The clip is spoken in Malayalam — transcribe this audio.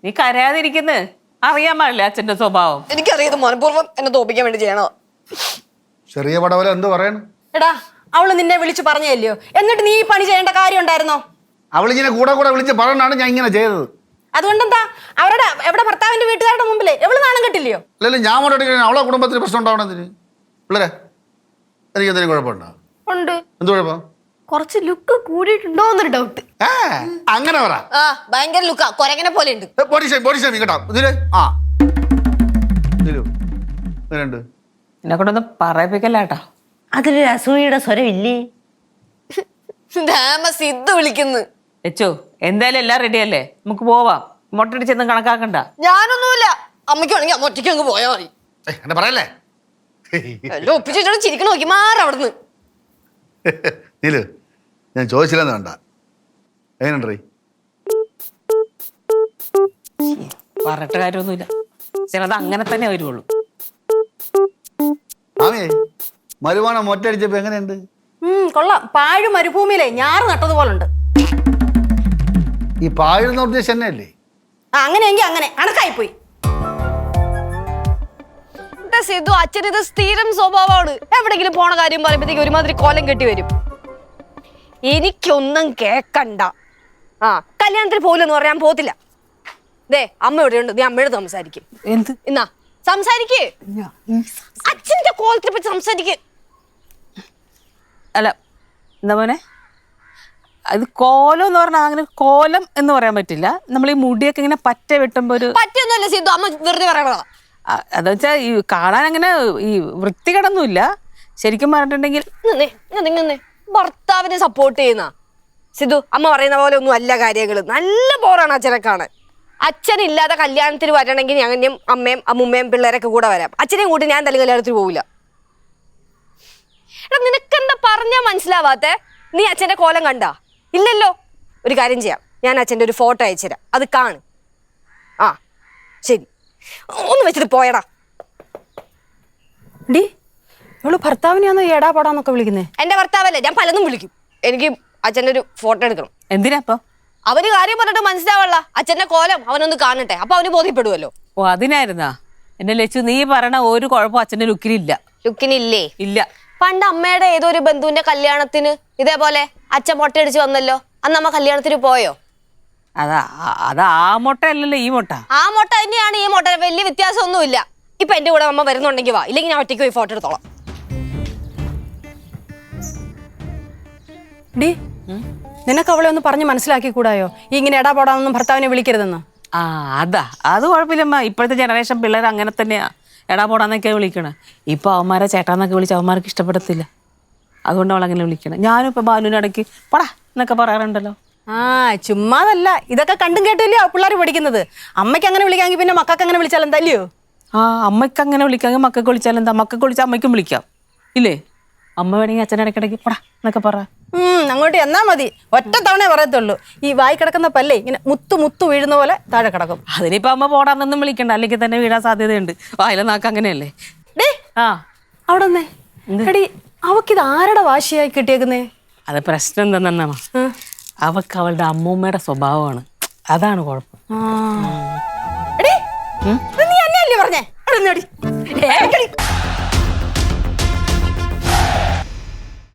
നീ കരയാതിരിക്കുന്നു അറിയാൻ പാടില്ല അച്ഛന്റെ സ്വഭാവം. എനിക്കറിയത് മനഃപൂർവ്വം എന്നെ തോപ്പിക്കാൻ വേണ്ടി ചെയ്യണോ. ചെറിയ പടവല എന്ത് പറയണം? എടാ അവള് നിന്നെ വിളിച്ചു പറഞ്ഞല്ലോ, എന്നിട്ട് നീ ഈ പണി ചെയ്യേണ്ട കാര്യം ഉണ്ടായിരുന്നോ? അവളിങ്ങനെ കൂടെ വിളിച്ച് പറഞ്ഞാണ് ഞാൻ ഇങ്ങനെ ചെയ്തത്. അതുകൊണ്ടെന്താ അവരുടെ എവിടെ ഭർത്താവിന്റെ വീട്ടുകാരുടെ മുമ്പില് എവള് നാണം കെട്ടില്ലയോ? അല്ലല്ലോ ഞാൻ മുന്നോട്ട് അവളെ കുടുംബത്തിന് പ്രശ്നം ഉണ്ടാവണതിന് പിള്ളേരെ എനിക്ക് എന്തെങ്കിലും കുഴപ്പമുണ്ടോ? ഉണ്ട്. എന്ത് കുഴപ്പം? കുറച്ച് ലുക്ക് കൂടിയിട്ടുണ്ടോ എന്നൊരു ഡൗട്ട്. അങ്ങനെ പറ. ഭയങ്കര ലുക്കാ, കൊരങ്ങനെ പോലെ ഉണ്ട്. കേട്ടോ ഇതില് എന്നെ കൊണ്ടൊന്നും പറയിപ്പിക്കല്ലേട്ടാ. അതിലൊരു അസൂയയുടെ സ്വരമില്ലേ? സിദ്ധു വിളിക്കുന്നു. വെച്ചോ എന്തായാലും എല്ലാം റെഡിയല്ലേ, നമുക്ക് പോവാം. മൊട്ടടിച്ചൊന്നും കണക്കാക്കണ്ട. ഞാനൊന്നുമില്ല, അമ്മയ്ക്ക് വേണമെങ്കിൽ അമ്മ ഒറ്റയ്ക്ക് അങ്ങ് പോയാ മതി. എന്നെ പറയല്ലേ? എല്ലാം ഒപ്പിച്ചിട്ട് ചിരിക്കണ നോക്കി മാറി അവിടുന്ന്. നീലു ഞാൻ ചോദിച്ചില്ലെന്ന് വേണ്ട, എങ്ങനെയുണ്ടീ? പറഞ്ഞിട്ട് കാര്യമൊന്നുമില്ല, ചിലത് അങ്ങനെ തന്നെ വരുവുള്ളൂ. ആമേ മരുവാണം മൊറ്റടിച്ചപ്പോ എങ്ങനെയുണ്ട്? കൊള്ളാം. പാഴ് മരുഭൂമിയിലെ ഞാറ് നട്ടതുപോലുണ്ട്. ഈ പാഴുന്ന ഉദ്ദേശം തന്നെയല്ലേ? അങ്ങനെയെങ്കിൽ അങ്ങനെ കണക്കായിപ്പോയി. സിദ്ധു അച്ഛൻ ഇത് സ്ഥിരം സ്വഭാവമാണ്. എവിടെങ്കിലും പോണ കാര്യം പറയുമ്പോഴത്തേക്ക് ഒരുമാതിരി കോലം കെട്ടി വരും. എനിക്കൊന്നും കേക്കണ്ട. കല്യാണത്തിന് പോലെന്ന് പറയാൻ പോത്തില്ല. ദേ അമ്മ എവിടെയുണ്ട്, നീ അമ്മയോട് സംസാരിക്കും. എന്ത് എന്നാ സംസാരിക്കേ, അച്ഛന്റെ കോലത്തിനെ പറ്റി സംസാരിക്കേ. അല്ല എന്താ മോനെ, അത് കോലം എന്ന് പറഞ്ഞാൽ അങ്ങനെ കോലം എന്ന് പറയാൻ പറ്റില്ല. നമ്മൾ ഈ മുടിയൊക്കെ ഇങ്ങനെ പറ്റ വെട്ടുമ്പോ ഒരു പറ്റൊന്നുമല്ല സിദ്ധു, അമ്മ വെറുതെ പറയണതാ. അതെന്ന് വെച്ചാൽ ഈ കാണാൻ അങ്ങനെ ഈ വൃത്തികേടൊന്നുമില്ല. ശരിക്കും പറഞ്ഞിട്ടുണ്ടെങ്കിൽ ഭർത്താവിനെ സപ്പോർട്ട് ചെയ്യുന്ന സിദ്ധു, അമ്മ പറയുന്ന പോലെ ഒന്നും അല്ല കാര്യങ്ങൾ. നല്ല ബോറാണ് അച്ഛനെ കാണാൻ. അച്ഛനില്ലാതെ കല്യാണത്തിന് വരണമെങ്കിൽ ഞങ്ങനെയും അമ്മയും അമ്മുമ്മയും പിള്ളേരൊക്കെ കൂടെ വരാം. അച്ഛനെയും കൂട്ടി ഞാൻ തലി കല്യാണത്തിന് പോവില്ല. എടാ നിനക്കെന്താ പറഞ്ഞാ മനസ്സിലാവാത്തെ? നീ അച്ഛന്റെ കോലം കണ്ടാ? ഇല്ലല്ലോ. ഒരു കാര്യം ചെയ്യാം, ഞാൻ അച്ഛൻ്റെ ഒരു ഫോട്ടോ അയച്ചുതരാം, അത് കാണ്. ശരി, ഒന്ന് വെച്ചിട്ട് പോയടാ. ഡി ഇവള് ഭർത്താവിനെയാണോ ഏടാ പോടാന്നൊക്കെ വിളിക്കുന്നേ? എന്റെ ഭർത്താവല്ലേ, ഞാൻ പലതും വിളിക്കും. എനിക്ക് അച്ഛൻ്റെ ഒരു ഫോട്ടോ എടുക്കണം. എന്തിനാ അപ്പൊ? അവന് കാര്യം പറഞ്ഞിട്ട് മനസ്സിലാവള്ള, അച്ഛന്റെ കോലം അവനൊന്ന് കാണട്ടെ, അപ്പൊ അവന് ബോധ്യപ്പെടുവല്ലോ. ഓ അതിനായിരുന്നാ? എന്നെ ലച്ചു, നീ പറയണ ഒരു കുഴപ്പം അച്ഛന്റെ ലുക്കിനില്ല. ലുക്കിനില്ലേ? ഇല്ല. പണ്ട് അമ്മയുടെ ഏതോ ഒരു ബന്ധുവിന്റെ കല്യാണത്തിന് ഇതേപോലെ അച്ഛൻ മൊട്ടയടിച്ച് വന്നല്ലോ, അന്ന് അമ്മ കല്യാണത്തിന് പോയോ? അത് ആ മുട്ട അല്ലല്ലോ ഈ മുട്ട. ആ മുട്ട തന്നെയാണ് ഈ മുട്ട, വലിയ വ്യത്യാസമൊന്നുമില്ല. ഇപ്പൊ എന്റെ കൂടെ അമ്മ വരുന്നുണ്ടെങ്കിൽ വാ, ഇല്ലെങ്കിൽ ഞാൻ ഒറ്റയ്ക്ക് പോയി ഫോട്ടോ എടുത്തോളാം. ഡി നിനക്ക് അവളെ ഒന്ന് പറഞ്ഞ് മനസ്സിലാക്കി കൂടായോ, ഇങ്ങനെ എടാ പോടാന്നൊന്നും ഭർത്താവിനെ വിളിക്കരുതെന്ന്? അത് കുഴപ്പമില്ലമ്മ. ഇപ്പോഴത്തെ ജനറേഷൻ പിള്ളേർ അങ്ങനെ തന്നെയാ, എടാ പോടാന്നൊക്കെ വിളിക്കണം. ഇപ്പൊ അവന്മാരെ ചേട്ടാന്നൊക്കെ വിളിച്ച് അവന്മാർക്ക് ഇഷ്ടപ്പെടത്തില്ല, അതുകൊണ്ട് അവളങ്ങനെ വിളിക്കണം. ഞാനും ഇപ്പൊ ബാലുവിനിടയ്ക്ക് പടാ എന്നൊക്കെ പറയാറുണ്ടല്ലോ. ചുമ്മാതല്ല, ഇതൊക്കെ കണ്ടും കേട്ടില്ലയോ പിള്ളേർ പഠിക്കുന്നത്. അമ്മയ്ക്ക് അങ്ങനെ വിളിക്കാമെങ്കിൽ പിന്നെ മക്കൾക്ക് അങ്ങനെ വിളിച്ചാൽ എന്താല്ലയോ? അമ്മയ്ക്ക് അങ്ങനെ വിളിക്കാമെങ്കിൽ മക്കൾക്ക് വിളിച്ചാൽ എന്താ? മക്കൾക്ക് വിളിച്ചാൽ അമ്മയ്ക്കും വിളിക്കാം ഇല്ലേ? അമ്മ വേണമെങ്കിൽ അച്ഛൻ്റെ ഇടയ്ക്കിടയ്ക്ക് പടാ എന്നൊക്കെ പറ. അങ്ങോട്ട് എന്നാ മതി, ഒറ്റ തവണ പറയത്തുള്ളൂ. ഈ വായി കിടക്കുന്ന പല്ലേ ഇങ്ങനെ മുത്തു വീഴുന്ന പോലെ താഴെ കിടക്കും. അതിനിപ്പോ അമ്മ പോടാന്നൊന്നും വിളിക്കണ്ട, അല്ലെങ്കിൽ തന്നെ വീഴാൻ സാധ്യതയുണ്ട്. വായിലെ നാക്ക് അങ്ങനെയല്ലേ. അവിടെ നിന്നേ അവക്കിത് ആരുടെ വാശിയായി കിട്ടിയേക്കുന്നേ? അത് പ്രശ്നം എന്താണെന്നാ, അവക്ക് അവളുടെ അമ്മൂമ്മയുടെ സ്വഭാവമാണ്, അതാണ് കുഴപ്പം. നീ എന്നെയല്ലേ പറഞ്ഞേ?